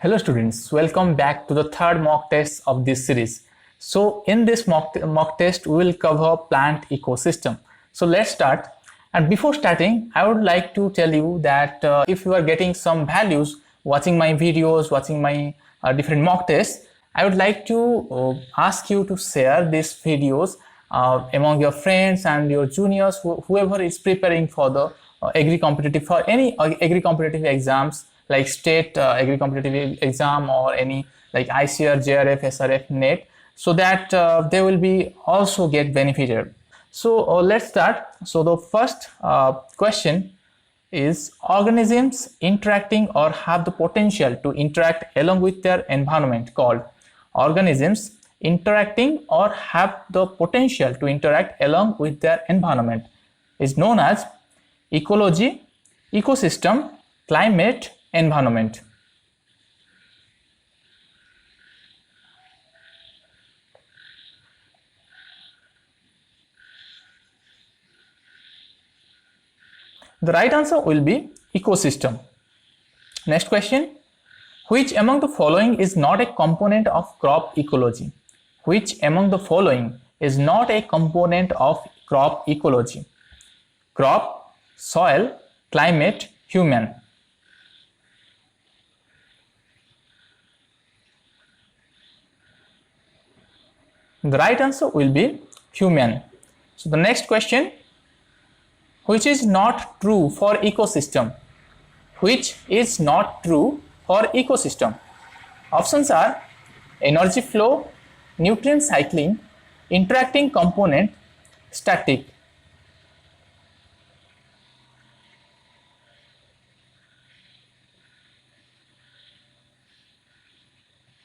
Hello students, welcome back to the third mock test of this series. So in this mock test, we will cover plant ecosystem. So let's start. And before starting, I would like to tell you that if you are getting some values watching my videos, watching my different mock tests, I would like to ask you to share these videos among your friends and your juniors, whoever is preparing for the agri-competitive, for any agri-competitive exams like state agri-competitive exam or any like ICR, JRF, SRF, NET, so that they will be also get benefited. So let's start. So the first question is, organisms interacting or have the potential to interact along with their environment called organisms interacting or have the potential to interact along with their environment is known as ecology, ecosystem, climate, environment. The right answer will be ecosystem. Next question. Which among the following is not a component of crop ecology? Which among the following is not a component of crop ecology? Crop, soil, climate, human. The right answer will be human. So the next question, which is not true for ecosystem? Which is not true for ecosystem? Options are energy flow, nutrient cycling, interacting component, static.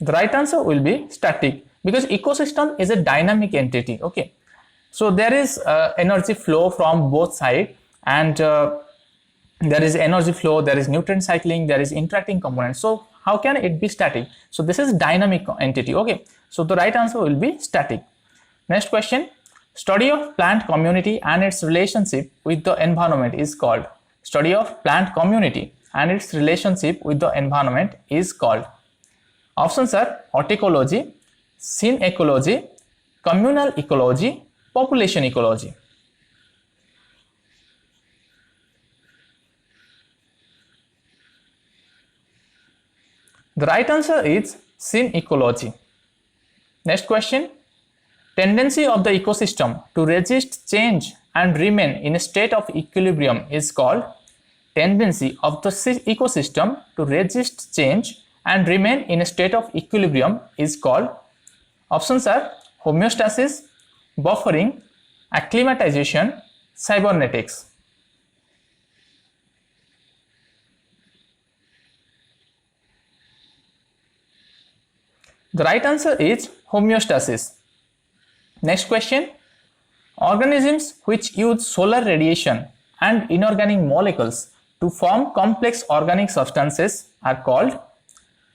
The right answer will be static, because ecosystem is a dynamic entity. Okay, so there is energy flow from both sides, and there is energy flow, there is nutrient cycling, there is interacting components. So how can it be static? So this is dynamic entity. Okay, so the right answer will be static. Next question, study of plant community and its relationship with the environment is called. Study of plant community and its relationship with the environment is called. Options are horticology, scene ecology, communal ecology, population ecology. The right answer is scene ecology. Next question, tendency of the ecosystem to resist change and remain in a state of equilibrium is called. Tendency of the ecosystem to resist change and remain in a state of equilibrium is called. Options are homeostasis, buffering, acclimatization, cybernetics. The right answer is homeostasis. Next question, organisms which use solar radiation and inorganic molecules to form complex organic substances are called.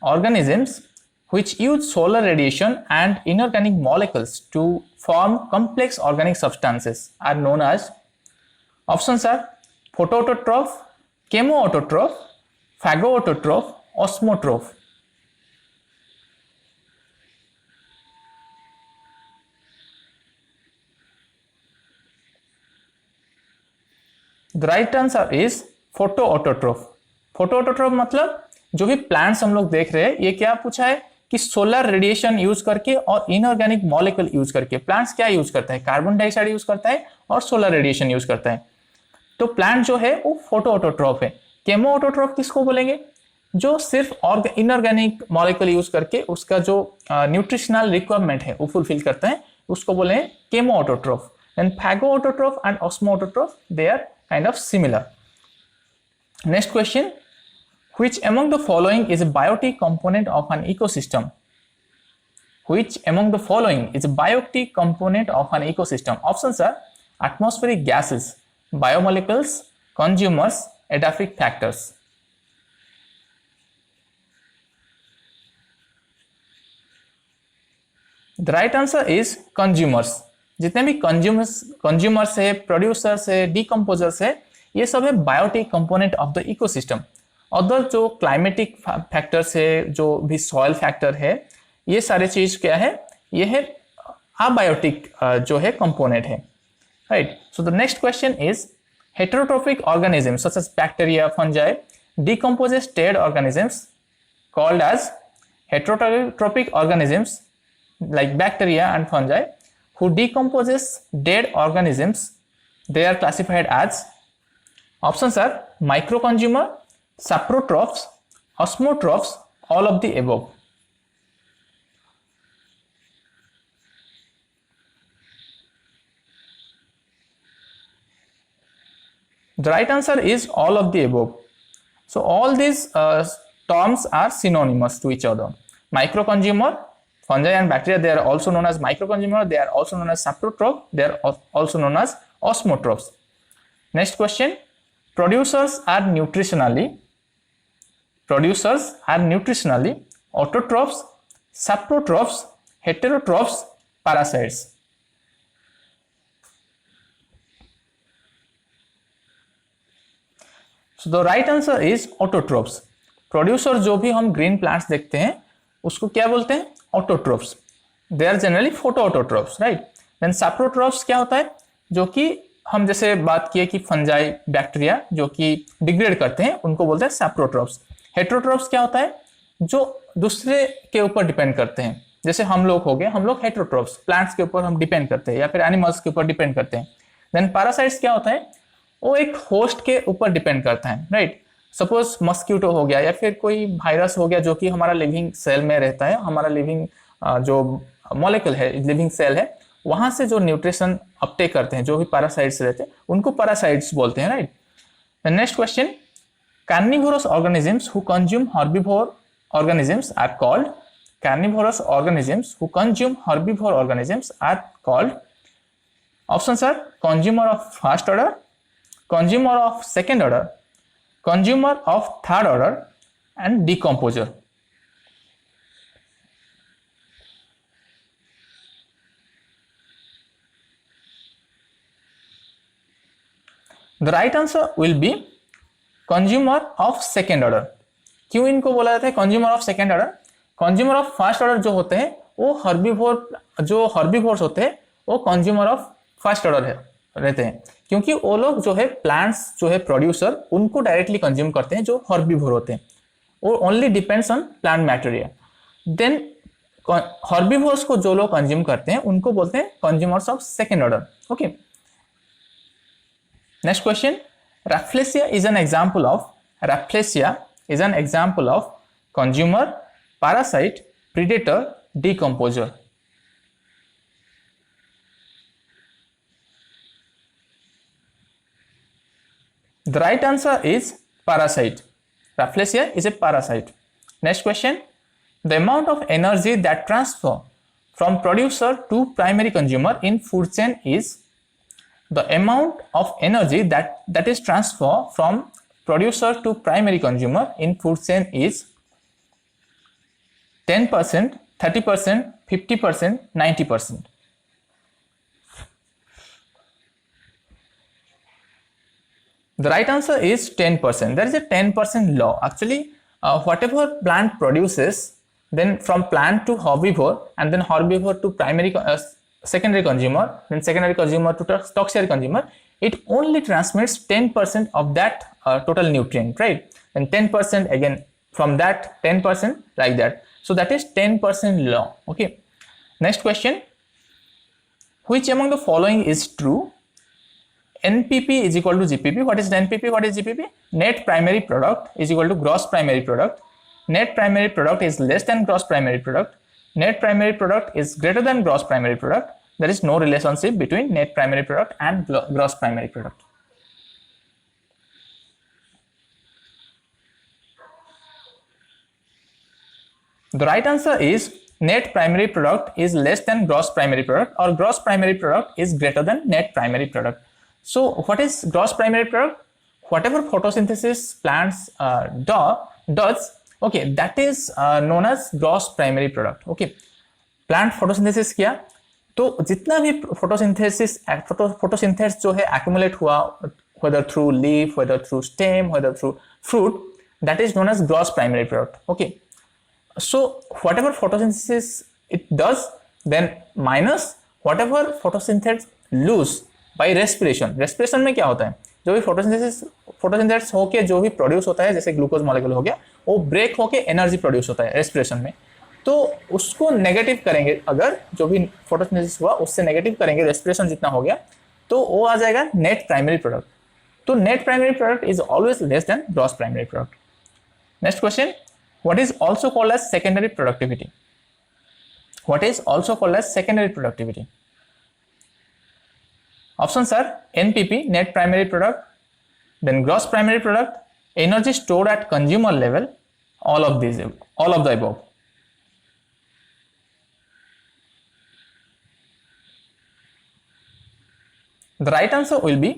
Organisms which use solar radiation and inorganic molecules to form complex organic substances are known as. Options are photoautotroph, chemoautotroph, phagoautotroph, osmotroph. The right answer is photoautotroph. photoautotroph मतलब जो भी plants हम लोग देख रहे हैं, ये क्या पूछा है कि सोलर रेडिएशन यूज करके और इनऑर्गेनिक मॉलिक्यूल यूज करके प्लांट्स क्या यूज करता है, कार्बन डाइऑक्साइड यूज करता है और सोलर रेडिएशन यूज करता है. तो प्लांट जो है वो फोटोऑटोट्रॉफ है. केमोऑटोट्रॉफ किसको बोलेंगे? जो सिर्फ इनऑर्गेनिक मॉलिक्यूल यूज करके उसका जो न्यूट्रिशनल रिक्वायरमेंट है वो फुलफिल करता है, उसको बोले chemoautotroph. And phagoautotroph and osmoautotroph, they are kind of similar. Next question, which among the following is a biotic component of an ecosystem? Which among the following is a biotic component of an ecosystem? Options are atmospheric gases, biomolecules, consumers, edaphic factors. The right answer is consumers. जितने भी consumers है, producers है, decomposers है, ये सब है biotic component of the ecosystem. Other जो climatic factors है, जो भी सॉइल फैक्टर है, ये सारे चीज क्या है, ये है अबायोटिक जो है कंपोनेंट है, right. So the next question is heterotrophic organisms such as bacteria, fungi decomposes dead organisms called as heterotrophic organisms like bacteria and fungi who decomposes dead organisms. They are classified as, options are microconsumer, saprotrophs, osmotrophs, all of the above. The right answer is all of the above. So all these terms are synonymous to each other. Microconsumer, fungi and bacteria, they are also known as microconsumer, they are also known as saprotroph, they are also known as osmotrophs. Next question, producers are nutritionally autotrophs, saprotrophs, heterotrophs, parasites. So the right answer is autotrophs. Producer जो भी हम green plants देखते हैं उसको क्या बोलते हैं, autotrophs. They are generally photo autotrophs, right. Then saprotrophs क्या होता है, जो कि हम जैसे बात किए कि फंजाई, बैक्टीरिया जो कि डिग्रेड करते हैं उनको बोलते हैं सैप्रोट्रोफ्स. हेट्रोट्रोफ्स क्या होता है, जो दूसरे के ऊपर डिपेंड करते हैं, जैसे हम लोग हो गए, हम लोग हेट्रोट्रोफ्स, प्लांट्स के ऊपर हम डिपेंड करते हैं या फिर एनिमल्स के ऊपर डिपेंड करते हैं. देन पैरासाइट्स क्या होता है, वो एक होस्ट के ऊपर डिपेंड करता है, राइट. सपोज मस्क्यूटो हो गया या फिर कोई वायरस हो गया जो कि हमारा लिविंग सेल में रहता है, हमारा लिविंग जो मॉलिक्यूल है, लिविंग सेल है, वहां से जो न्यूट्रिशन अपटेक करते हैं, जो भी पैरासाइट्स रहते हैं उनको पैरासाइट्स बोलते हैं, right. Next question, carnivorous organisms who consume herbivore organisms are called, carnivorous organisms who consume herbivore organisms are called. Options are consumer of first order, consumer of second order, consumer of third order, and decomposer. The right answer will be consumer of second order. क्यों इनको बोला जाता है consumer of second order? consumer of first order जो होते हैं वो herbivores होते हैं वो consumer of first order रहते हैं, क्योंकि वो लोग जो है प्लांट्स जो है प्रोड्यूसर उनको डायरेक्टली कंज्यूम करते हैं जो हर्बिवोर होते हैं, वो only depends on plant material. Then herbivores को जो लोग कंज्यूम करते हैं उनको बोलते हैं consumers of second order. Okay. Next question, rafflesia is an example of consumer, parasite, predator, decomposer. The right answer is parasite. Rafflesia is a parasite. Next question, the amount of energy that transfer from producer to primary consumer in food chain is, the amount of energy that is transferred from producer to primary consumer in food chain is 10%, 30%, 50%, 90%. The right answer is 10%. There is a 10% law. Actually, whatever plant produces, then from plant to herbivore, and then herbivore to secondary consumer, then secondary consumer to tertiary consumer, it only transmits 10% of that total nutrient, right? And 10% again from that 10% like that. So that is 10% law. Okay. Next question, which among the following is true? NPP is equal to GPP. What is NPP? What is GPP? Net primary product is equal to gross primary product. Net primary product is less than gross primary product. Net primary product is greater than gross primary product. There is no relationship between net primary product and gross primary product. The right answer is net primary product is less than gross primary product, or gross primary product is greater than net primary product. So what is gross primary product? Whatever photosynthesis plants does, okay, that is known as gross primary product. Okay, plant photosynthesis किया तो जितना भी photosynthesis जो है accumulate हुआ, whether through leaf, whether through stem, whether through fruit, that is known as gross primary product. Okay, so whatever photosynthesis it does, then minus whatever photosynthesis lose by respiration. respiration में क्या होता है, जो भी photosynthesis होके जो भी produce होता है, जैसे ग्लूकोज मॉलिक्यूल हो गया, वो ब्रेक होके एनर्जी प्रोड्यूस होता है रेस्पिरेशन में, तो उसको नेगेटिव करेंगे, अगर जो भी फोटोसिंथेसिस हुआ उससे नेगेटिव करेंगे, रेस्पिरेशन जितना हो गया, तो वो आ जाएगा नेट प्राइमरी प्रोडक्ट. तो net primary product is always less than gross primary product. Next question, what is also called as secondary productivity? What is also called as secondary productivity? Options are NPP, net primary product, then gross primary product, energy stored at consumer level, all of the above. The right answer will be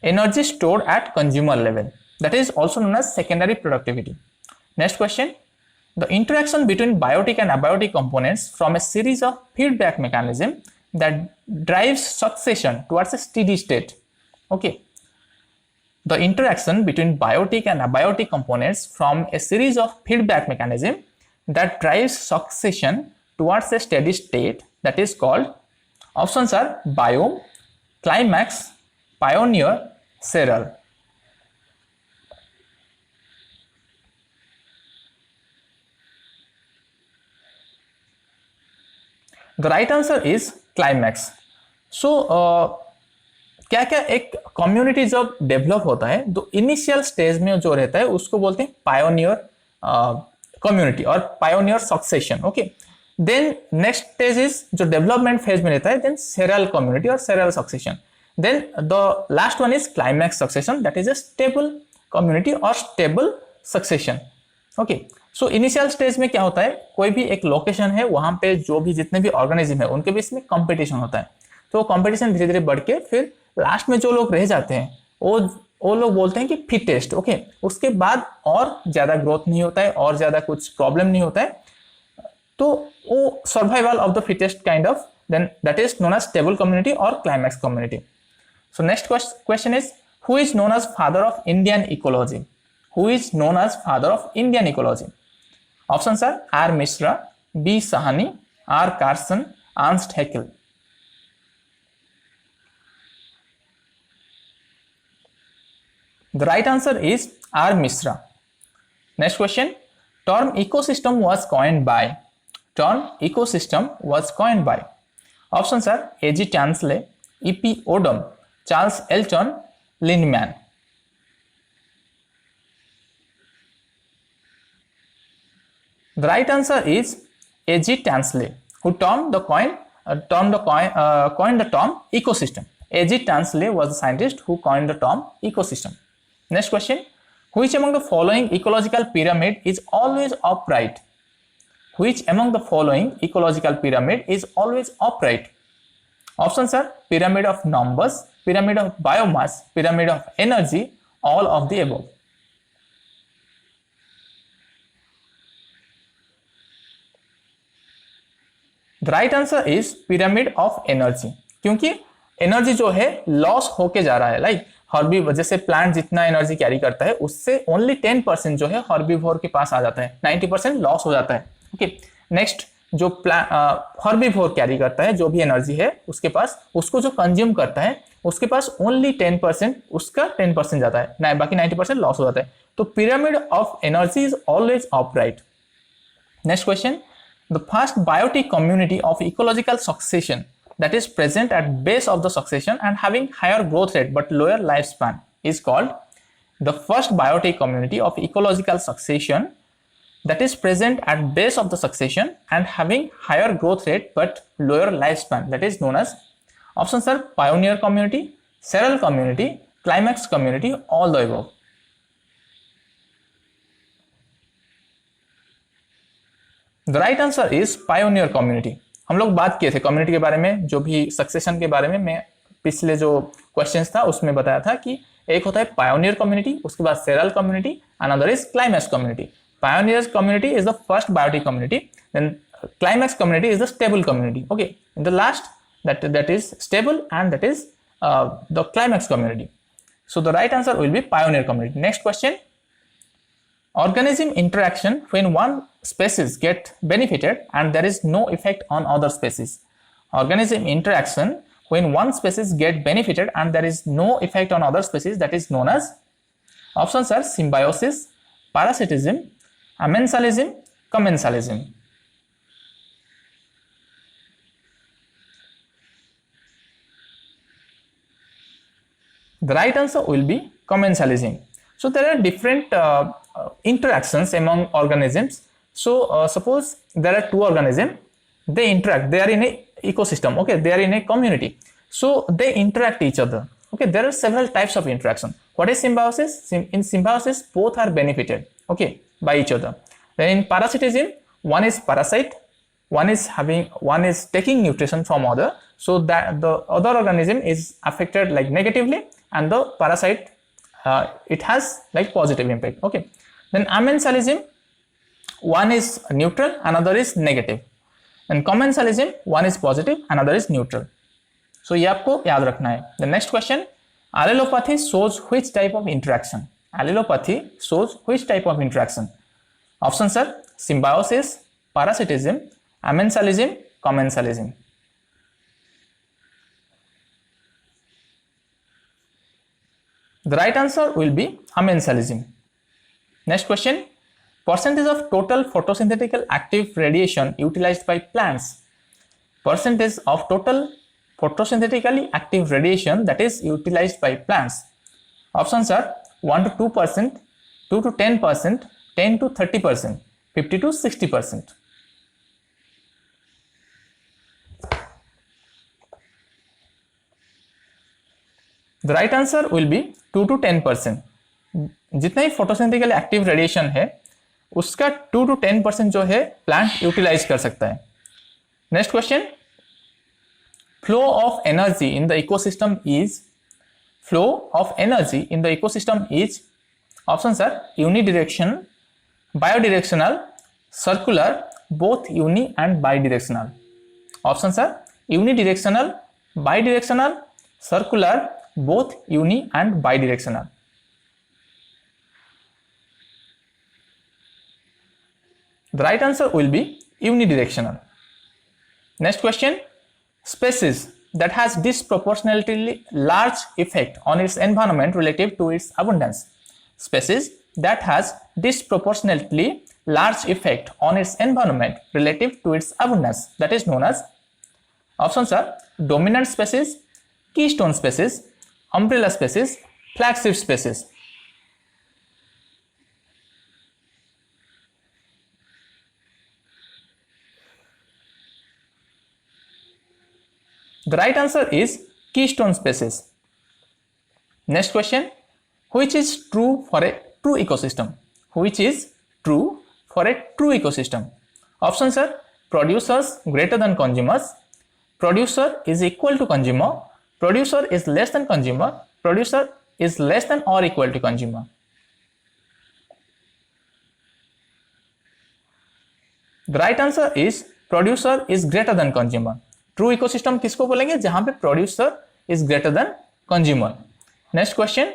energy stored at consumer level. That is also known as secondary productivity. Next question, the interaction between biotic and abiotic components from a series of feedback mechanism that drives succession towards a steady state. Okay, the interaction between biotic and abiotic components from a series of feedback mechanism that drives succession towards a steady state, that is called, options are biome, climax, pioneer, serial. The right answer is climax. So क्या क्या एक community जब develop होता है तो initial stage में जो रहता है उसको बोलते हैं पायोनियर कम्युनिटी और pioneer succession. Okay, then next stage is जो डेवलपमेंट फेज में रहता है, देन सेरियल कम्युनिटी और seral succession. Then the last one is climax succession, that is a stable community और stable succession. Okay, so initial stage में क्या होता है, कोई भी एक लोकेशन है, वहां पे जो भी जितने भी ऑर्गेनिज्म है उनके बीच में कंपटीशन होता है, तो कंपटीशन धीरे धीरे बढ़ के फिर लास्ट में जो लोग रह जाते हैं वो लोग बोलते हैं कि फिटेस्ट. ओके, उसके बाद और ज्यादा ग्रोथ नहीं होता है और ज्यादा कुछ प्रॉब्लम नहीं होता है, तो वो survival of the fittest kind of, then that is known as stable community और climax community. So next question is, who is known as father of Indian ecology? Who is known as father of Indian ecology? Options are R. Mishra, B. Sahani, R. Carson, Ernst Haeckel. The right answer is R. Mishra. Next question, term ecosystem was coined by. Term ecosystem was coined by. Options are A.G. Tansley, E.P. Odom, Charles Elton, Lindemann. The right answer is A.G. Tansley, who coined the term ecosystem. A.G. Tansley was the scientist who coined the term ecosystem. Next question, which among the following ecological pyramid is always upright? Which among the following ecological pyramid is always upright? Options are pyramid of numbers, pyramid of biomass, pyramid of energy, all of the above. The right answer is pyramid of energy. क्योंकि energy जो है loss होके जा रहा है, like herbivore, जैसे plant जितना energy carry करता है उससे ओनली 10% जो है हर्बीवोर के पास आ जाता है, 90% लॉस हो जाता है. ओके, नेक्स्ट जो हर्बीवोर कैरी करता है जो भी एनर्जी है उसके पास, उसको जो कंज्यूम करता है उसके पास ओनली 10%, उसका 10% जाता है, बाकी 90% लॉस हो जाता है. तो pyramid of energy is always upright. Next question, the first biotic community of ecological succession that is present at base of the succession and having higher growth rate but lower lifespan is called. The first biotic community of ecological succession that is present at base of the succession and having higher growth rate but lower lifespan, that is known as, options are pioneer community, serial community, climax community, all the above. The right answer is pioneer community. हम लोग बात किए थे community के बारे में, जो भी सक्सेशन के बारे में मैं पिछले जो क्वेश्चंस था उसमें बताया था कि एक होता है पायोनियर कम्युनिटी, उसके बाद seral community, another is climax community. Pioneer community is the first biotic community, then climax community is the stable community. Okay, in the last that is stable and that is the climax community. So the right answer will be pioneer community. Next question, organism interaction when one species get benefited and there is no effect on other species. Organism interaction when one species get benefited and there is no effect on other species, that is known as, options are symbiosis, parasitism, amensalism, commensalism. The right answer will be commensalism. So there are different interactions among organisms. So suppose there are two organisms, they interact, they are in a ecosystem, okay, they are in a community, so they interact each other, okay. There are several types of interaction. What is symbiosis? In symbiosis, both are benefited, okay, by each other. Then in parasitism, one is parasite, one is taking nutrition from other, so that the other organism is affected like negatively, and the parasite it has like positive impact, okay. Then amensalism, one is neutral, another is negative. And commensalism, one is positive, another is neutral. So ये आपको याद रखना है. The next question, allelopathy shows which type of interaction? Allelopathy shows which type of interaction? Options are symbiosis, parasitism, amensalism, commensalism. The right answer will be amensalism. Next question, percentage of total photosynthetic active radiation utilized by plants. Percentage of total photosynthetically active radiation that is utilized by plants. Options are 1 to 2%, 2 to 10%, 10 to 30%, 50 to 60%. The right answer will be 2 to 10%. जितना ही photosynthetically active radiation है उसका 2 to 10% जो है plant utilise कर सकता है. Next question, flow of energy in the ecosystem is, flow of energy in the ecosystem is, options are unidirectional, bidirectional, circular, both uni and bidirectional. Options are unidirectional, bidirectional, circular, both uni and bidirectional. The right answer will be unidirectional. Next question, species that has disproportionately large effect on its environment relative to its abundance. Species that has disproportionately large effect on its environment relative to its abundance, that is known as, options are dominant species, keystone species, umbrella species, flagship species. The right answer is keystone species. Next question, which is true for a true ecosystem? Which is true for a true ecosystem? Options are producers greater than consumers, producer is equal to consumer, producer is less than consumer, producer is less than or equal to consumer. The right answer is producer is greater than consumer. True ecosystem किसको बोलेंगे? जहां पे producer is greater than consumer. Next question,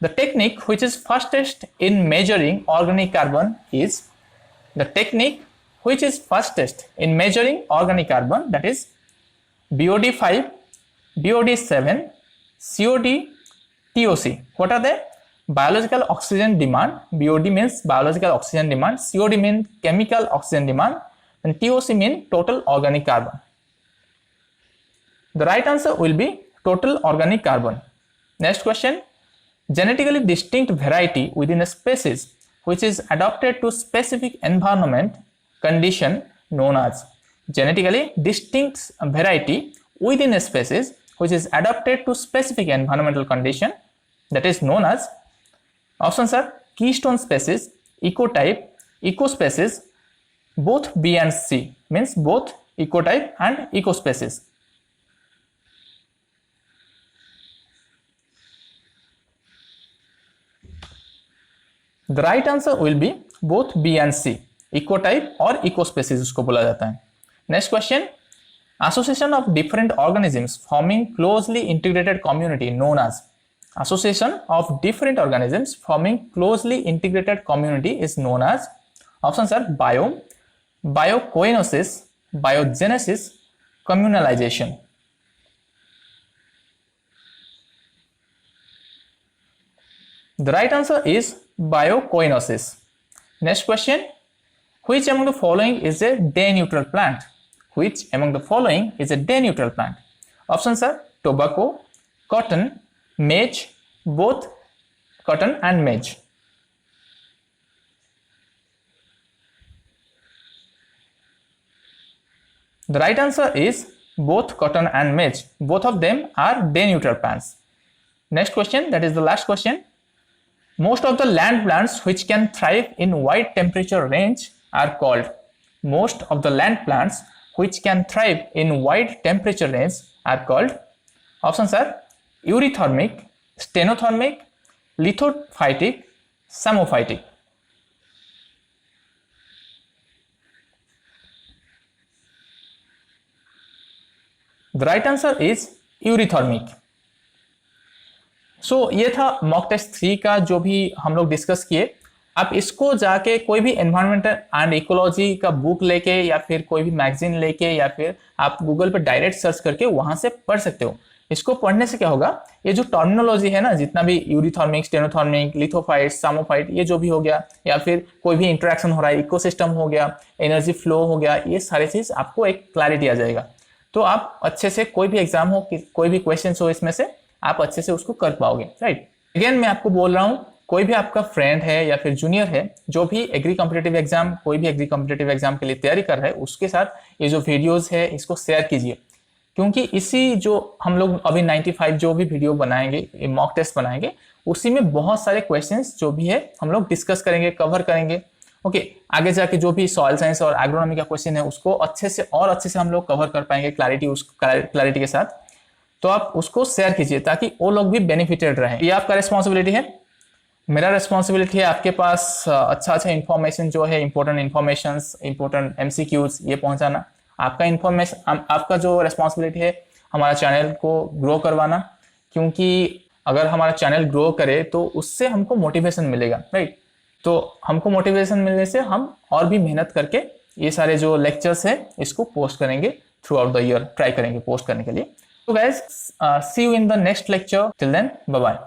the technique which is fastest in measuring organic carbon is, the technique which is fastest in measuring organic carbon, that is BOD5, BOD7, COD, TOC. What are they? Biological oxygen demand. BOD means biological oxygen demand, COD means chemical oxygen demand, and TOC means total organic carbon. The right answer will be total organic carbon. Next question, genetically distinct variety within a species which is adapted to specific environment condition known as, genetically distinct variety within a species which is adapted to specific environmental condition, that is known as, options are keystone species, ecotype, ecospecies, both B and C, means both ecotype and ecospecies. The right answer will be both B and C, ecotype और ecospecies उसको बोला जाता है. Next question, association of different organisms forming closely integrated community known as, association of different organisms forming closely integrated community is known as, options are biome, biocoinosis, biogenesis, communalization. The right answer is biocoinosis. Next question, which among the following is a day neutral plant? Which among the following is a day neutral plant? Options are tobacco, cotton, maize, both cotton and maize. The right answer is both cotton and maize. Both of them are day neutral plants. Next question, that is the last question. Most of the land plants which can thrive in wide temperature range are called. Most of the land plants which can thrive in wide temperature range are called. Options are euthermic, stenothermic, lithophytic, samophytic. The right answer is euthermic. ये था mock test 3 का जो भी हम लोग discuss किए। आप इसको जाके कोई भी एनवायरमेंटल एंड इकोलॉजी का बुक लेके या फिर कोई भी मैगजीन लेके या फिर आप गूगल पे डायरेक्ट सर्च करके वहां से पढ़ सकते हो। इसको पढ़ने से क्या होगा, ये जो टर्मिनोलॉजी है ना, जितना भी यूरिथॉर्मिक, स्टेनोथॉर्मिक, लिथोफाइट, सामोफाइट, ये जो भी हो गया, या फिर कोई भी इंटरेक्शन हो रहा है, इकोसिस्टम हो गया, एनर्जी फ्लो हो गया, ये सारी चीज आपको एक क्लैरिटी आ जाएगा। तो आप अच्छे से कोई भी एग्जाम हो, कोई भी क्वेश्चन हो, इसमें से आप अच्छे से उसको कर पाओगे, राइट। अगेन मैं आपको बोल रहा हूँ, कोई भी आपका फ्रेंड है या फिर जूनियर है जो भी एग्री कॉम्पिटिटिव एग्जाम, कोई भी एग्री कॉम्पिटिटिव एग्जाम के लिए तैयारी कर रहा है, उसके साथ ये जो वीडियोस है इसको शेयर कीजिए, क्योंकि इसी जो हम लोग अभी 95 जो भी वीडियो बनाएंगे, मॉक टेस्ट बनाएंगे, उसी में बहुत सारे क्वेश्चंस जो भी है हम लोग डिस्कस करेंगे, कवर करेंगे। ओके, आगे जाके जो भी सॉइल साइंस और एग्रोनॉमी का क्वेश्चन है उसको अच्छे से हम लोग कवर कर पाएंगे क्लैरिटी के साथ। तो आप उसको शेयर कीजिए ताकि वो लोग भी बेनिफिटेड रहे। ये आपका रिस्पॉन्सिबिलिटी है, मेरा रिस्पॉन्सिबिलिटी है आपके पास अच्छा इंफॉर्मेशन जो है, इंपॉर्टेंट इंफॉर्मेशन, इंपॉर्टेंट MCQs ये पहुंचाना। आपका जो रिस्पॉन्सिबिलिटी है हमारा चैनल को ग्रो करवाना, क्योंकि अगर हमारा चैनल ग्रो करे तो उससे हमको मोटिवेशन मिलेगा, राइट। तो हमको मोटिवेशन मिलने से हम और भी मेहनत करके ये सारे जो लेक्चर्स है इसको पोस्ट करेंगे through out the year, try करेंगे पोस्ट करने के लिए। So guys, see you in the next lecture. Till then, bye bye.